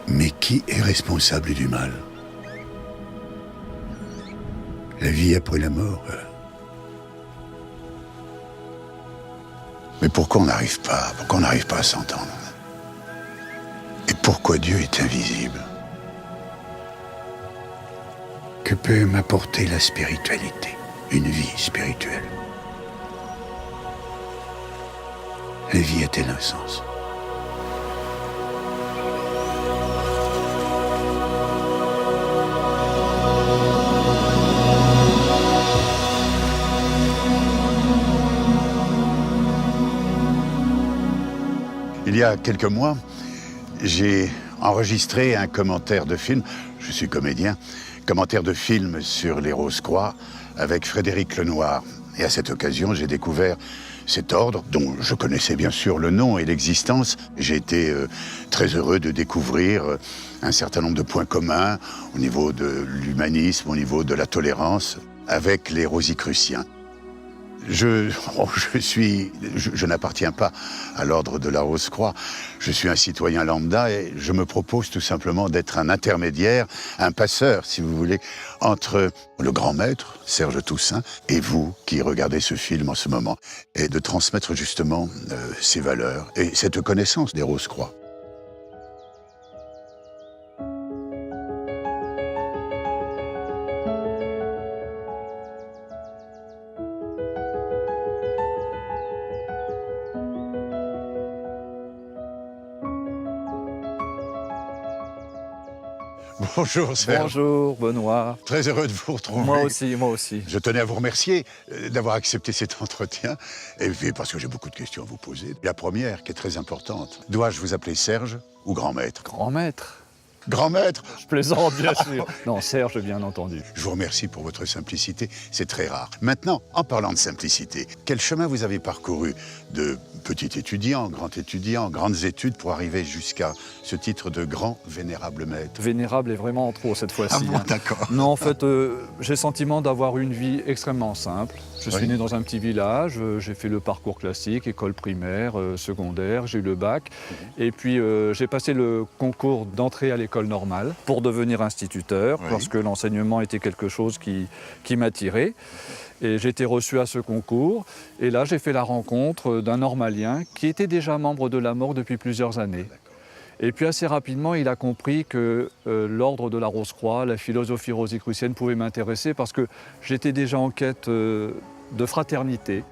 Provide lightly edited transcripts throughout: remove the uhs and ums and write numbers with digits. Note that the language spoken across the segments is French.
Mais qui est responsable du mal? La vie après la mort. Mais pourquoi on n'arrive pas? Pourquoi on n'arrive pas à s'entendre? Et pourquoi Dieu est invisible? Que peut m'apporter la spiritualité? Une vie spirituelle. La vie a-t-elle un sens? Il y a quelques mois, j'ai enregistré un commentaire de film, je suis comédien, commentaire de film sur les Rose-Croix avec Frédéric Lenoir. Et à cette occasion, j'ai découvert cet ordre, dont je connaissais bien sûr le nom et l'existence. J'ai été très heureux de découvrir un certain nombre de points communs au niveau de l'humanisme, au niveau de la tolérance, avec les Rosicruciens. Je n'appartiens pas à l'ordre de la Rose-Croix. Je suis un citoyen lambda et je me propose tout simplement d'être un intermédiaire, un passeur, si vous voulez, entre le grand maître, Serge Toussaint, et vous qui regardez ce film en ce moment, et de transmettre justement ces valeurs et cette connaissance des Rose-Croix. Bonjour Serge. Bonjour Benoît. Très heureux de vous retrouver. Moi aussi, moi aussi. Je tenais à vous remercier d'avoir accepté cet entretien, et puis parce que j'ai beaucoup de questions à vous poser. La première, qui est très importante, dois-je vous appeler Serge ou grand maître? Grand maître. Grand maître? Je plaisante, bien sûr. Non, Serge, bien entendu. Je vous remercie pour votre simplicité, c'est très rare. Maintenant, en parlant de simplicité, quel chemin vous avez parcouru de petit étudiant, grandes études pour arriver jusqu'à ce titre de grand vénérable maître? Vénérable est vraiment trop cette fois-ci. Ah bon, d'accord. Non, en fait, j'ai le sentiment d'avoir une vie extrêmement simple. Je suis né dans un petit village, j'ai fait le parcours classique, école primaire, secondaire, j'ai eu le bac. Et puis j'ai passé le concours d'entrée à l'école normale pour devenir instituteur, parce que l'enseignement était quelque chose qui m'attirait. Et j'ai été reçu à ce concours. Et là, j'ai fait la rencontre d'un normalien qui était déjà membre de la Morgue depuis plusieurs années. Et puis assez rapidement, il a compris que l'ordre de la Rose-Croix, la philosophie rosicrucienne pouvait m'intéresser parce que j'étais déjà en quête de fraternité.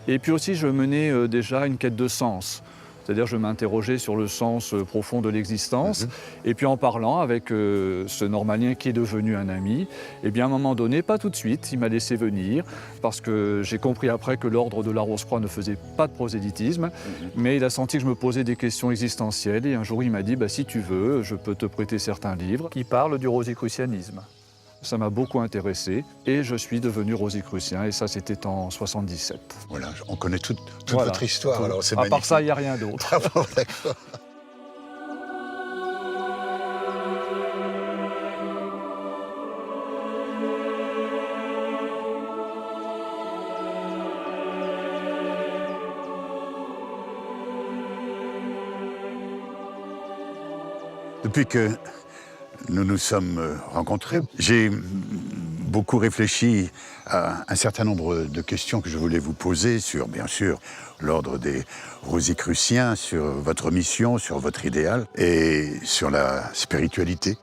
Et puis aussi, je menais déjà une quête de sens. C'est-à-dire je m'interrogeais sur le sens profond de l'existence. Et puis en parlant avec ce normalien qui est devenu un ami, eh bien à un moment donné, pas tout de suite, il m'a laissé venir parce que j'ai compris après que l'ordre de la Rose-Croix ne faisait pas de prosélytisme, mais il a senti que je me posais des questions existentielles et un jour il m'a dit si tu veux, je peux te prêter certains livres qui parlent du rosicrucianisme. Ça m'a beaucoup intéressé et je suis devenu rosicrucien et ça c'était en 77. Voilà, on connaît toute votre histoire, alors c'est magnifique. À part ça, il n'y a rien d'autre. Ah bon, d'accord. Depuis que nous nous sommes rencontrés, j'ai beaucoup réfléchi à un certain nombre de questions que je voulais vous poser sur, bien sûr, l'ordre des Rosicruciens, sur votre mission, sur votre idéal et sur la spiritualité.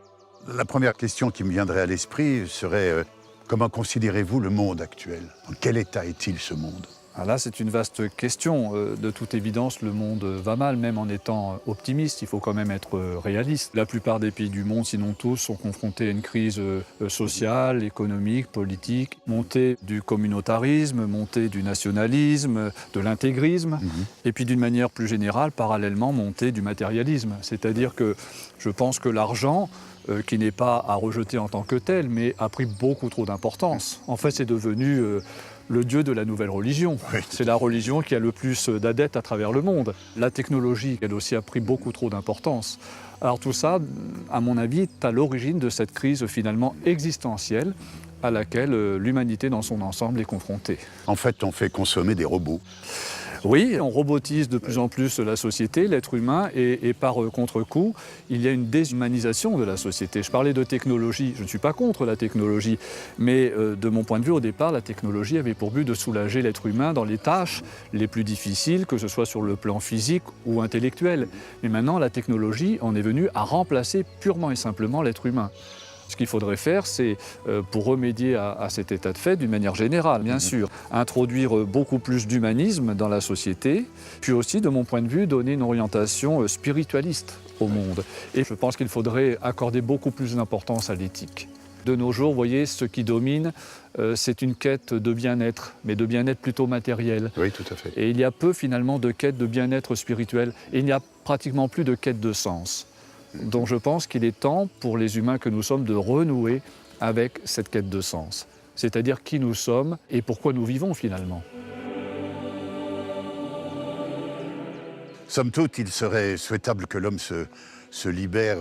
La première question qui me viendrait à l'esprit serait comment considérez-vous le monde actuel? Dans quel état est-il ce monde? Alors là, c'est une vaste question. De toute évidence, le monde va mal, même en étant optimiste. Il faut quand même être réaliste. La plupart des pays du monde, sinon tous, sont confrontés à une crise sociale, économique, politique, montée du communautarisme, montée du nationalisme, de l'intégrisme, et puis d'une manière plus générale, parallèlement, montée du matérialisme. C'est-à-dire que je pense que l'argent, qui n'est pas à rejeter en tant que tel, mais a pris beaucoup trop d'importance. En fait, c'est devenu le dieu de la nouvelle religion. Oui. C'est la religion qui a le plus d'adeptes à travers le monde. La technologie, elle aussi, a pris beaucoup trop d'importance. Alors tout ça, à mon avis, est à l'origine de cette crise finalement existentielle à laquelle l'humanité dans son ensemble est confrontée. En fait, on fait consommer des robots. Oui, on robotise de plus en plus la société, l'être humain, et par contre-coup, il y a une déshumanisation de la société. Je parlais de technologie, je ne suis pas contre la technologie, mais de mon point de vue, au départ, la technologie avait pour but de soulager l'être humain dans les tâches les plus difficiles, que ce soit sur le plan physique ou intellectuel. Mais maintenant, la technologie en est venue à remplacer purement et simplement l'être humain. Ce qu'il faudrait faire, c'est, pour remédier à cet état de fait, d'une manière générale, bien sûr, introduire beaucoup plus d'humanisme dans la société, puis aussi, de mon point de vue, donner une orientation spiritualiste au monde. Et je pense qu'il faudrait accorder beaucoup plus d'importance à l'éthique. De nos jours, vous voyez, ce qui domine, c'est une quête de bien-être, mais de bien-être plutôt matériel. Oui, tout à fait. Et il y a peu, finalement, de quête de bien-être spirituel. Et il n'y a pratiquement plus de quête de sens. Donc je pense qu'il est temps pour les humains que nous sommes de renouer avec cette quête de sens, c'est-à-dire qui nous sommes et pourquoi nous vivons finalement. Somme toute, il serait souhaitable que l'homme se libère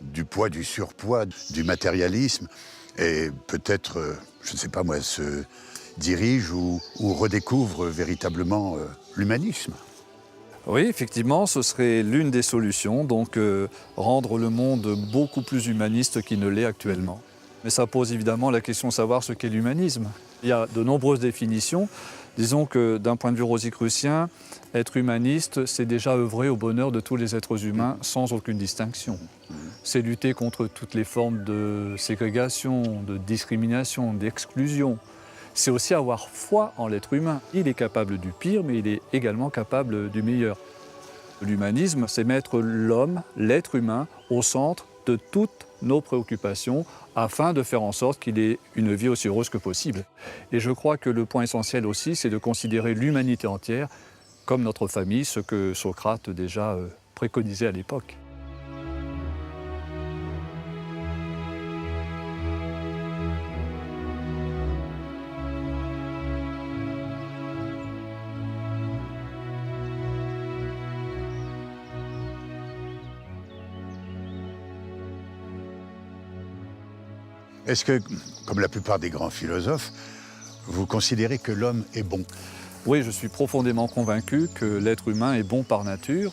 du poids, du surpoids, du matérialisme et peut-être, je ne sais pas moi, se dirige ou redécouvre véritablement l'humanisme. Oui, effectivement, ce serait l'une des solutions, donc rendre le monde beaucoup plus humaniste qu'il ne l'est actuellement. Mais ça pose évidemment la question de savoir ce qu'est l'humanisme. Il y a de nombreuses définitions. Disons que d'un point de vue rosicrucien, être humaniste, c'est déjà œuvrer au bonheur de tous les êtres humains sans aucune distinction. C'est lutter contre toutes les formes de ségrégation, de discrimination, d'exclusion. C'est aussi avoir foi en l'être humain. Il est capable du pire, mais il est également capable du meilleur. L'humanisme, c'est mettre l'homme, l'être humain, au centre de toutes nos préoccupations afin de faire en sorte qu'il ait une vie aussi heureuse que possible. Et je crois que le point essentiel aussi, c'est de considérer l'humanité entière comme notre famille, ce que Socrate déjà préconisait à l'époque. Est-ce que, comme la plupart des grands philosophes, vous considérez que l'homme est bon? Oui, je suis profondément convaincu que l'être humain est bon par nature.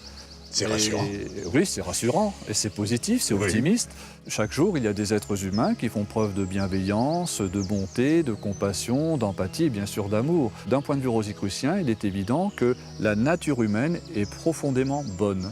C'est rassurant. Oui, c'est rassurant et c'est positif, c'est optimiste. Chaque jour, il y a des êtres humains qui font preuve de bienveillance, de bonté, de compassion, d'empathie et bien sûr d'amour. D'un point de vue rosicrucien, il est évident que la nature humaine est profondément bonne.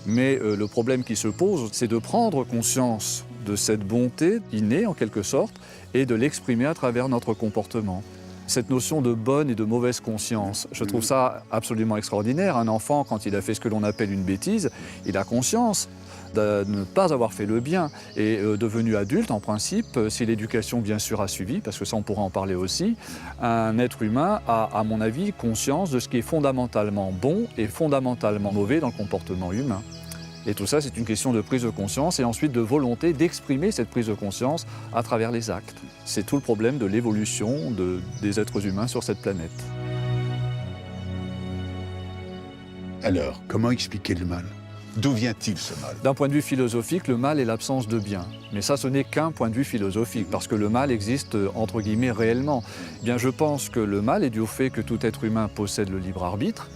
Mais le problème qui se pose, c'est de prendre conscience de cette bonté innée en quelque sorte et de l'exprimer à travers notre comportement. Cette notion de bonne et de mauvaise conscience, je trouve ça absolument extraordinaire. Un enfant, quand il a fait ce que l'on appelle une bêtise, il a conscience de ne pas avoir fait le bien. Et devenu adulte, en principe, si l'éducation bien sûr a suivi, parce que ça on pourra en parler aussi, un être humain a, à mon avis, conscience de ce qui est fondamentalement bon et fondamentalement mauvais dans le comportement humain. Et tout ça, c'est une question de prise de conscience et ensuite de volonté d'exprimer cette prise de conscience à travers les actes. C'est tout le problème de l'évolution des êtres humains sur cette planète. Alors, comment expliquer le mal? D'où vient-il ce mal? D'un point de vue philosophique, le mal est l'absence de bien. Mais ça, ce n'est qu'un point de vue philosophique, parce que le mal existe, entre guillemets, réellement. Eh bien, je pense que le mal est dû au fait que tout être humain possède le libre arbitre,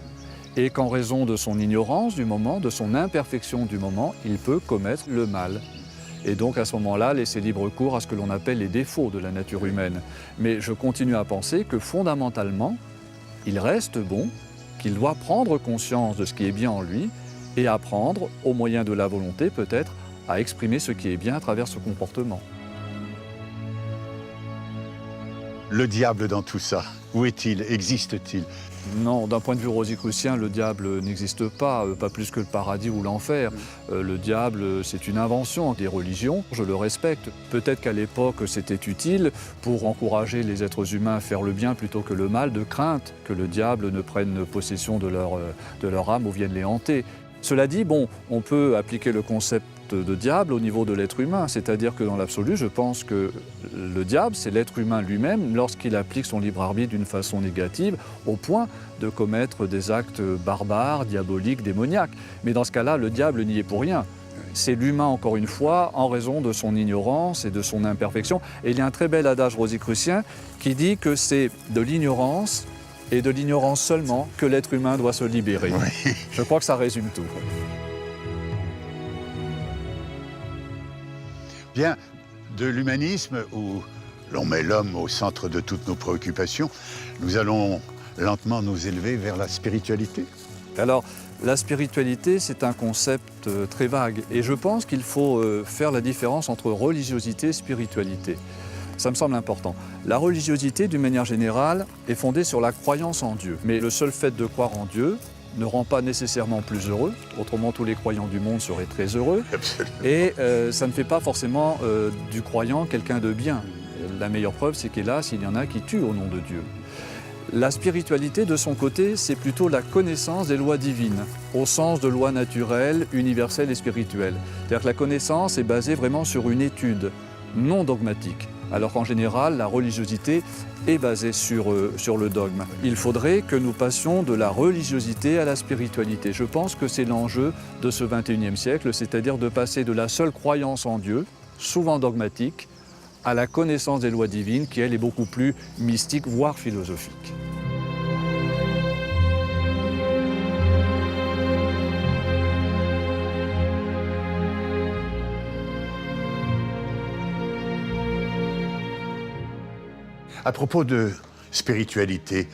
et qu'en raison de son ignorance du moment, de son imperfection du moment, il peut commettre le mal. Et donc à ce moment-là, laisser libre cours à ce que l'on appelle les défauts de la nature humaine. Mais je continue à penser que fondamentalement, il reste bon, qu'il doit prendre conscience de ce qui est bien en lui et apprendre, au moyen de la volonté peut-être, à exprimer ce qui est bien à travers ce comportement. Le diable dans tout ça, où est-il? Existe-t-il? Non, d'un point de vue rosicrucien, le diable n'existe pas plus que le paradis ou l'enfer. Le diable, c'est une invention des religions, je le respecte. Peut-être qu'à l'époque, c'était utile pour encourager les êtres humains à faire le bien plutôt que le mal, de crainte que le diable ne prenne possession de leur âme ou vienne les hanter. Cela dit, bon, on peut appliquer le concept de diable au niveau de l'être humain, c'est-à-dire que dans l'absolu, je pense que le diable, c'est l'être humain lui-même lorsqu'il applique son libre arbitre d'une façon négative, au point de commettre des actes barbares, diaboliques, démoniaques. Mais dans ce cas-là, le diable n'y est pour rien. C'est l'humain, encore une fois, en raison de son ignorance et de son imperfection. Et il y a un très bel adage rosicrucien qui dit que c'est de l'ignorance et de l'ignorance seulement que l'être humain doit se libérer. Oui. Je crois que ça résume tout. Bien, de l'humanisme, où l'on met l'homme au centre de toutes nos préoccupations, nous allons lentement nous élever vers la spiritualité. Alors, la spiritualité, c'est un concept très vague et je pense qu'il faut faire la différence entre religiosité et spiritualité. Ça me semble important. La religiosité, d'une manière générale, est fondée sur la croyance en Dieu. Mais le seul fait de croire en Dieu ne rend pas nécessairement plus heureux. Autrement, tous les croyants du monde seraient très heureux. Absolument. Et ça ne fait pas forcément du croyant quelqu'un de bien. La meilleure preuve, c'est qu'hélas, il y en a qui tuent au nom de Dieu. La spiritualité, de son côté, c'est plutôt la connaissance des lois divines, au sens de lois naturelles, universelles et spirituelles. C'est-à-dire que la connaissance est basée vraiment sur une étude non dogmatique, alors qu'en général, la religiosité est basée sur le dogme. Il faudrait que nous passions de la religiosité à la spiritualité. Je pense que c'est l'enjeu de ce XXIe siècle, c'est-à-dire de passer de la seule croyance en Dieu, souvent dogmatique, à la connaissance des lois divines, qui elle est beaucoup plus mystique, voire philosophique. À propos de spiritualité,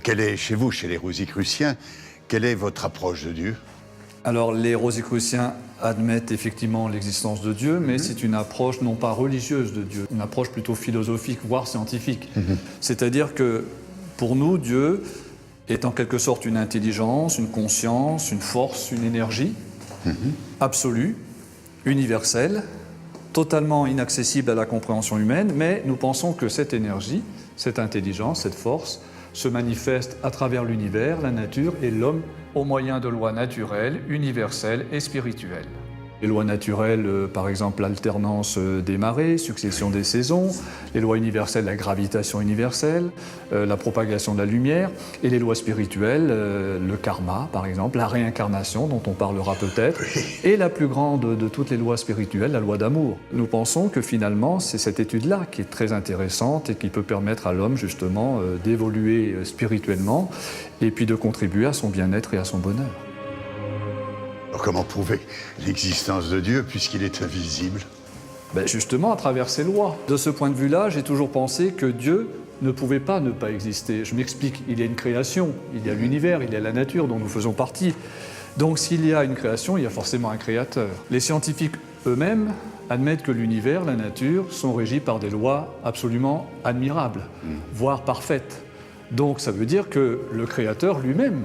quelle est chez vous, chez les Rosicruciens, quelle est votre approche de Dieu? Alors les Rosicruciens admettent effectivement l'existence de Dieu, mais c'est une approche non pas religieuse de Dieu, une approche plutôt philosophique, voire scientifique. C'est-à-dire que pour nous, Dieu est en quelque sorte une intelligence, une conscience, une force, une énergie absolue, universelle, totalement inaccessible à la compréhension humaine, mais nous pensons que cette énergie, cette intelligence, cette force, se manifeste à travers l'univers, la nature et l'homme au moyen de lois naturelles, universelles et spirituelles. Les lois naturelles, par exemple l'alternance des marées, succession des saisons, les lois universelles, la gravitation universelle, la propagation de la lumière, et les lois spirituelles, le karma par exemple, la réincarnation dont on parlera peut-être, et la plus grande de toutes les lois spirituelles, la loi d'amour. Nous pensons que finalement c'est cette étude-là qui est très intéressante et qui peut permettre à l'homme justement d'évoluer spirituellement et puis de contribuer à son bien-être et à son bonheur. Alors, comment prouver l'existence de Dieu puisqu'il est invisible? Justement à travers ses lois. De ce point de vue-là, j'ai toujours pensé que Dieu ne pouvait pas ne pas exister. Je m'explique, il y a une création, il y a l'univers, il y a la nature dont nous faisons partie. Donc s'il y a une création, il y a forcément un créateur. Les scientifiques eux-mêmes admettent que l'univers, la nature, sont régis par des lois absolument admirables, voire parfaites. Donc ça veut dire que le créateur lui-même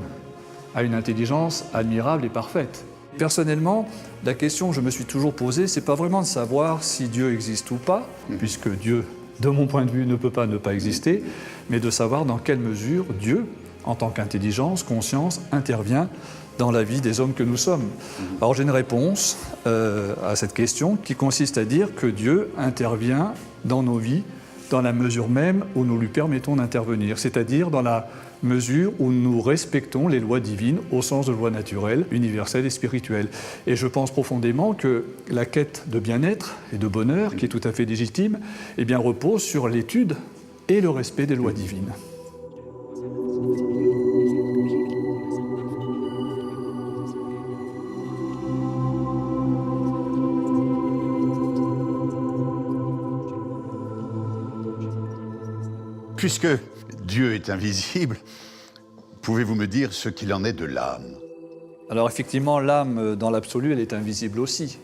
a une intelligence admirable et parfaite. Personnellement, la question que je me suis toujours posée, c'est pas vraiment de savoir si Dieu existe ou pas, puisque Dieu, de mon point de vue, ne peut pas ne pas exister, mais de savoir dans quelle mesure Dieu, en tant qu'intelligence, conscience, intervient dans la vie des hommes que nous sommes. Alors j'ai une réponse à cette question qui consiste à dire que Dieu intervient dans nos vies dans la mesure même où nous lui permettons d'intervenir, c'est-à-dire dans la mesure où nous respectons les lois divines au sens de lois naturelles, universelles et spirituelles. Et je pense profondément que la quête de bien-être et de bonheur, qui est tout à fait légitime, repose sur l'étude et le respect des lois divines. Puisque Dieu est invisible, pouvez-vous me dire ce qu'il en est de l'âme? Alors effectivement, l'âme, dans l'absolu, elle est invisible aussi.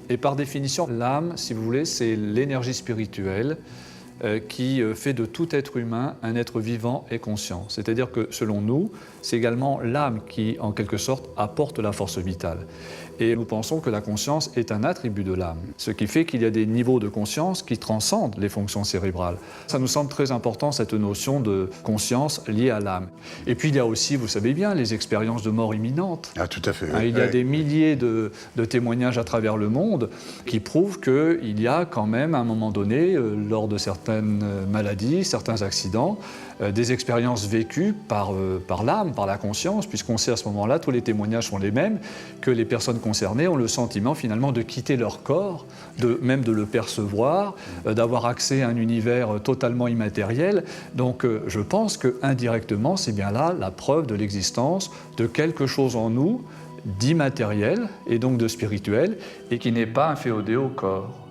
Et par définition, l'âme, si vous voulez, c'est l'énergie spirituelle qui fait de tout être humain un être vivant et conscient. C'est-à-dire que, selon nous, c'est également l'âme qui, en quelque sorte, apporte la force vitale. Et nous pensons que la conscience est un attribut de l'âme, ce qui fait qu'il y a des niveaux de conscience qui transcendent les fonctions cérébrales. Ça nous semble très important, cette notion de conscience liée à l'âme. Et puis il y a aussi, vous savez bien, les expériences de mort imminente. Ah, tout à fait. Il y a des milliers de témoignages à travers le monde qui prouvent qu'il y a quand même, à un moment donné, lors de certains certaines maladies, certains accidents, des expériences vécues par l'âme, par la conscience, puisqu'on sait à ce moment-là, tous les témoignages sont les mêmes, que les personnes concernées ont le sentiment finalement de quitter leur corps, même de le percevoir, d'avoir accès à un univers totalement immatériel. Donc je pense qu'indirectement, c'est bien là la preuve de l'existence de quelque chose en nous d'immatériel et donc de spirituel, et qui n'est pas inféodé au corps.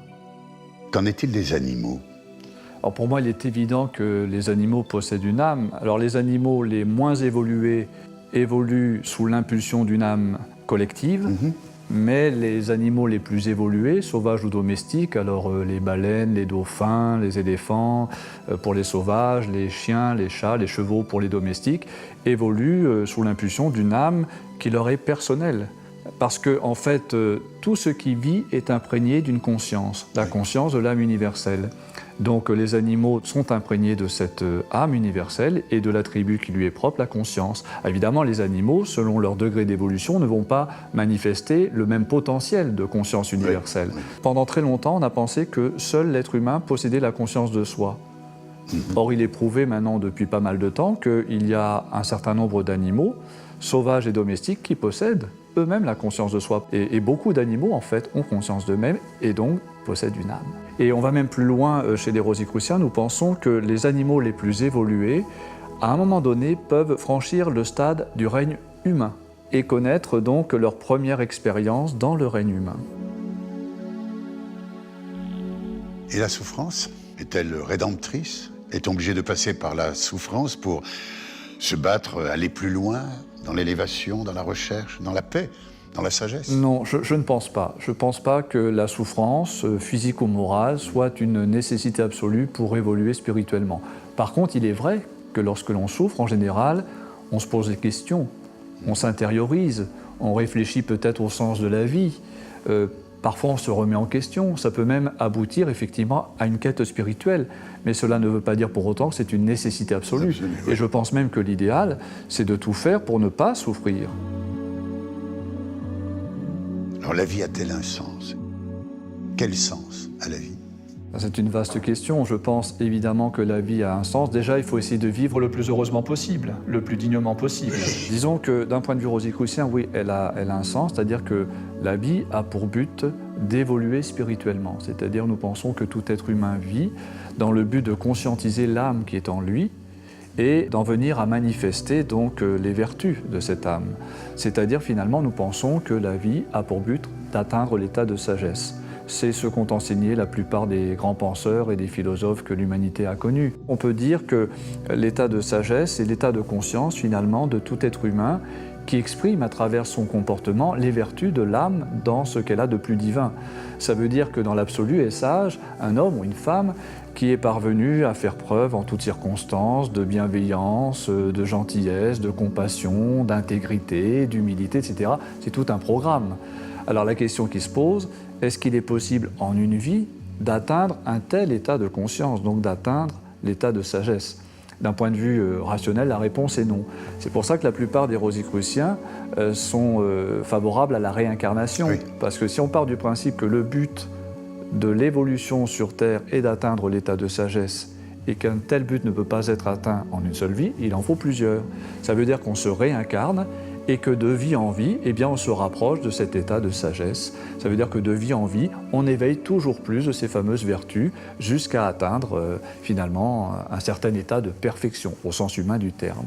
Qu'en est-il des animaux? Alors pour moi, il est évident que les animaux possèdent une âme. Alors les animaux les moins évolués évoluent sous l'impulsion d'une âme collective, mais les animaux les plus évolués, sauvages ou domestiques, alors les baleines, les dauphins, les éléphants, pour les sauvages, les chiens, les chats, les chevaux pour les domestiques, évoluent sous l'impulsion d'une âme qui leur est personnelle. Parce que, en fait, tout ce qui vit est imprégné d'une conscience, la conscience de l'âme universelle. Donc les animaux sont imprégnés de cette âme universelle et de l'attribut qui lui est propre, la conscience. Évidemment, les animaux, selon leur degré d'évolution, ne vont pas manifester le même potentiel de conscience universelle. Pendant très longtemps, on a pensé que seul l'être humain possédait la conscience de soi. Or, il est prouvé maintenant depuis pas mal de temps qu'il y a un certain nombre d'animaux, sauvages et domestiques, qui possèdent eux-mêmes la conscience de soi. Et beaucoup d'animaux, en fait, ont conscience d'eux-mêmes et donc possèdent une âme. Et on va même plus loin chez les Rosicruciens, nous pensons que les animaux les plus évolués, à un moment donné, peuvent franchir le stade du règne humain et connaître donc leur première expérience dans le règne humain. Et la souffrance est-elle rédemptrice? Est-on obligé de passer par la souffrance pour se battre, aller plus loin dans l'élévation, dans la recherche, dans la paix, dans la sagesse? Non, je ne pense pas. Je ne pense pas que la souffrance, physique ou morale, soit une nécessité absolue pour évoluer spirituellement. Par contre, il est vrai que lorsque l'on souffre, en général, on se pose des questions, on s'intériorise, on réfléchit peut-être au sens de la vie. Parfois, on se remet en question. Ça peut même aboutir effectivement à une quête spirituelle. Mais cela ne veut pas dire pour autant que c'est une nécessité absolue. Absolument, oui. Et je pense même que l'idéal, c'est de tout faire pour ne pas souffrir. Alors la vie a-t-elle un sens? Quel sens a la vie? C'est une vaste question. Je pense évidemment que la vie a un sens. Déjà, il faut essayer de vivre le plus heureusement possible, le plus dignement possible. Disons que d'un point de vue rosicrucien, oui, elle a un sens, c'est-à-dire que la vie a pour but d'évoluer spirituellement. C'est-à-dire nous pensons que tout être humain vit dans le but de conscientiser l'âme qui est en lui et d'en venir à manifester donc les vertus de cette âme. C'est-à-dire finalement nous pensons que la vie a pour but d'atteindre l'état de sagesse. C'est ce qu'ont enseigné la plupart des grands penseurs et des philosophes que l'humanité a connus. On peut dire que l'état de sagesse est l'état de conscience finalement de tout être humain qui exprime à travers son comportement les vertus de l'âme dans ce qu'elle a de plus divin. Ça veut dire que dans l'absolu est sage un homme ou une femme qui est parvenu à faire preuve en toutes circonstances de bienveillance, de gentillesse, de compassion, d'intégrité, d'humilité, etc. C'est tout un programme. Alors la question qui se pose, est-ce qu'il est possible en une vie d'atteindre un tel état de conscience, donc d'atteindre l'état de sagesse? D'un point de vue rationnel, la réponse est non. C'est pour ça que la plupart des rosicruciens sont favorables à la réincarnation. Oui. Parce que si on part du principe que le but de l'évolution sur Terre est d'atteindre l'état de sagesse et qu'un tel but ne peut pas être atteint en une seule vie, il en faut plusieurs. Ça veut dire qu'on se réincarne et que de vie en vie, eh bien, on se rapproche de cet état de sagesse. Ça veut dire que de vie en vie, on éveille toujours plus de ces fameuses vertus jusqu'à atteindre finalement un certain état de perfection, au sens humain du terme.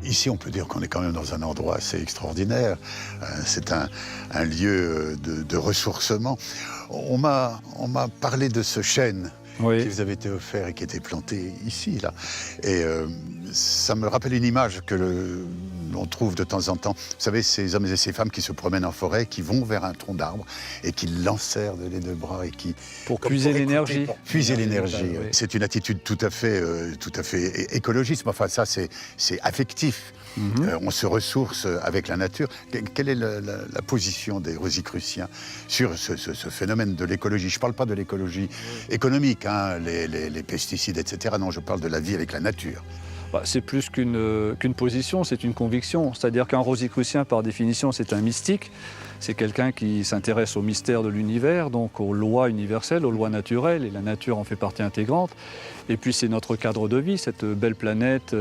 Ici, on peut dire qu'on est quand même dans un endroit assez extraordinaire. C'est un lieu de ressourcement. On m'a parlé de ce chêne qui vous avait été offert et qui était planté ici, là. Et ça me rappelle une image que on trouve de temps en temps, vous savez, ces hommes et ces femmes qui se promènent en forêt, qui vont vers un tronc d'arbre et qui l'enserrent de les deux bras et qui... Pour puiser l'énergie. Pour puiser l'énergie. Oui. C'est une attitude tout à fait écologiste, mais enfin ça c'est affectif. On se ressource avec la nature. Quelle est la position des Rosicruciens sur ce phénomène de l'écologie? Je ne parle pas de l'écologie économique, hein, les pesticides, etc. Non, je parle de la vie avec la nature. C'est plus qu'une position, c'est une conviction. C'est-à-dire qu'un Rosicrucien, par définition, c'est un mystique. C'est quelqu'un qui s'intéresse au mystère de l'univers, donc aux lois universelles, aux lois naturelles, et la nature en fait partie intégrante. Et puis c'est notre cadre de vie, cette belle planète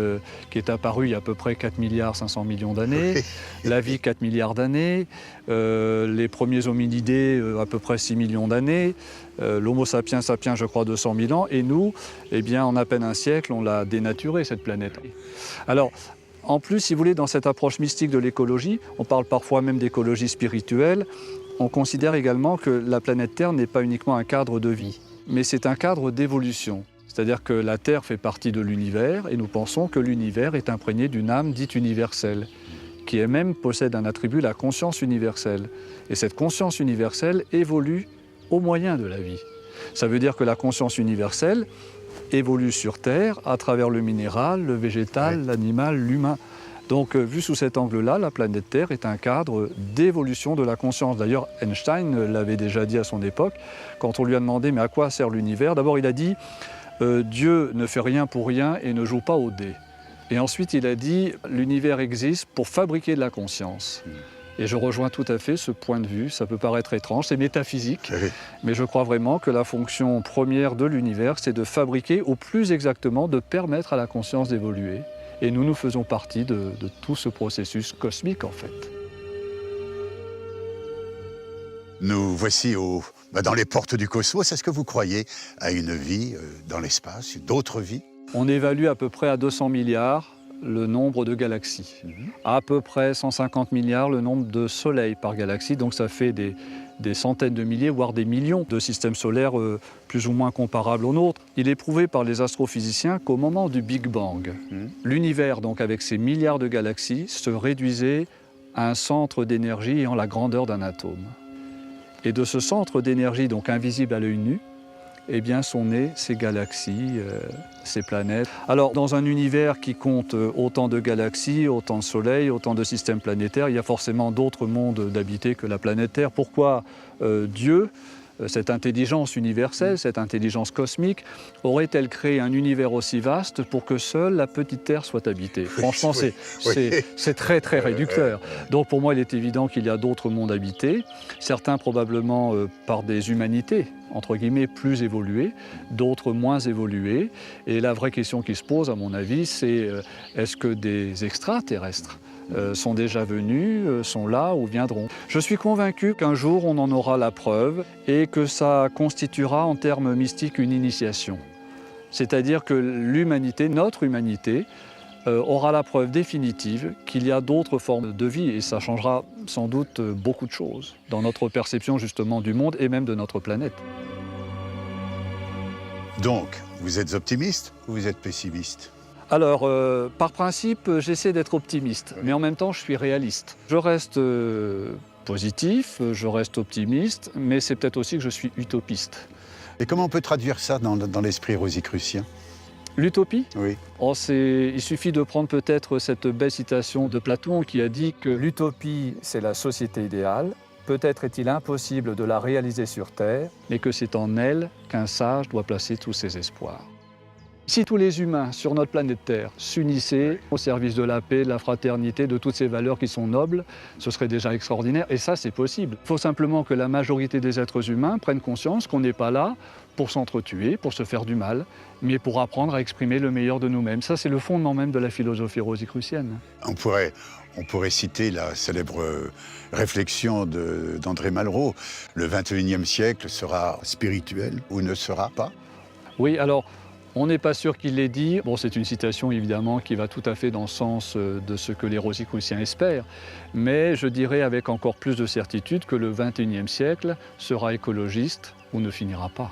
qui est apparue il y a à peu près 4 milliards 500 millions d'années, la vie 4 milliards d'années, les premiers hominidés à peu près 6 millions d'années, l'Homo sapiens sapiens, je crois, 200 000 ans, et nous, eh bien, en à peine un siècle, on l'a dénaturée, cette planète. Alors, en plus, si vous voulez, dans cette approche mystique de l'écologie, on parle parfois même d'écologie spirituelle, on considère également que la planète Terre n'est pas uniquement un cadre de vie, mais c'est un cadre d'évolution. C'est-à-dire que la Terre fait partie de l'univers et nous pensons que l'univers est imprégné d'une âme dite universelle, qui elle-même possède un attribut, la conscience universelle. Et cette conscience universelle évolue au moyen de la vie. Ça veut dire que la conscience universelle évolue sur Terre à travers le minéral, le végétal, l'animal, l'humain. Donc, vu sous cet angle-là, la planète Terre est un cadre d'évolution de la conscience. D'ailleurs, Einstein l'avait déjà dit à son époque, quand on lui a demandé « mais à quoi sert l'univers ?» D'abord, il a dit « Dieu ne fait rien pour rien et ne joue pas au dé ». Et ensuite, il a dit « l'univers existe pour fabriquer de la conscience ». Et je rejoins tout à fait ce point de vue. Ça peut paraître étrange, c'est métaphysique, mais je crois vraiment que la fonction première de l'univers, c'est de fabriquer, ou plus exactement, de permettre à la conscience d'évoluer. Et nous faisons partie de tout ce processus cosmique, en fait. Nous voici dans les portes du cosmos. Est-ce que vous croyez à une vie dans l'espace, d'autres vies? On évalue à peu près à 200 milliards le nombre de galaxies. À peu près 150 milliards le nombre de soleils par galaxie, donc ça fait des centaines de milliers, voire des millions de systèmes solaires plus ou moins comparables aux nôtres. Il est prouvé par les astrophysiciens qu'au moment du Big Bang, l'univers, donc avec ses milliards de galaxies, se réduisait à un centre d'énergie ayant la grandeur d'un atome. Et de ce centre d'énergie, donc invisible à l'œil nu, eh bien, sont nées ces galaxies, ces planètes. Alors, dans un univers qui compte autant de galaxies, autant de soleils, autant de systèmes planétaires, il y a forcément d'autres mondes d'habiter que la planète Terre. Pourquoi Dieu, cette intelligence universelle, cette intelligence cosmique, aurait-elle créé un univers aussi vaste pour que seule la petite Terre soit habitée? Franchement, c'est très, très réducteur. Donc, pour moi, il est évident qu'il y a d'autres mondes habités, certains probablement par des humanités, entre guillemets, plus évoluées, d'autres moins évoluées. Et la vraie question qui se pose, à mon avis, c'est est-ce que des extraterrestres sont déjà venus, sont là ou viendront. Je suis convaincu qu'un jour on en aura la preuve et que ça constituera en termes mystiques une initiation. C'est-à-dire que l'humanité, notre humanité, aura la preuve définitive qu'il y a d'autres formes de vie et ça changera sans doute beaucoup de choses dans notre perception justement du monde et même de notre planète. Donc, vous êtes optimiste ou vous êtes pessimiste? Alors, par principe, j'essaie d'être optimiste, mais en même temps, je suis réaliste. Je reste positif, je reste optimiste, mais c'est peut-être aussi que je suis utopiste. Et comment on peut traduire ça dans l'esprit rosicrucien? L'utopie? Oui. Il suffit de prendre peut-être cette belle citation de Platon qui a dit que l'utopie, c'est la société idéale. Peut-être est-il impossible de la réaliser sur Terre, mais que c'est en elle qu'un sage doit placer tous ses espoirs. Si tous les humains sur notre planète Terre s'unissaient au service de la paix, de la fraternité, de toutes ces valeurs qui sont nobles, ce serait déjà extraordinaire. Et ça, c'est possible. Il faut simplement que la majorité des êtres humains prennent conscience qu'on n'est pas là pour s'entretuer, pour se faire du mal, mais pour apprendre à exprimer le meilleur de nous-mêmes. Ça, c'est le fondement même de la philosophie rosicrucienne. On pourrait citer la célèbre réflexion d'André Malraux. Le XXIe siècle sera spirituel ou ne sera pas? Oui, alors, on n'est pas sûr qu'il l'ait dit. Bon, c'est une citation évidemment qui va tout à fait dans le sens de ce que les rosicruciens espèrent, mais je dirais avec encore plus de certitude que le XXIe siècle sera écologiste ou ne finira pas.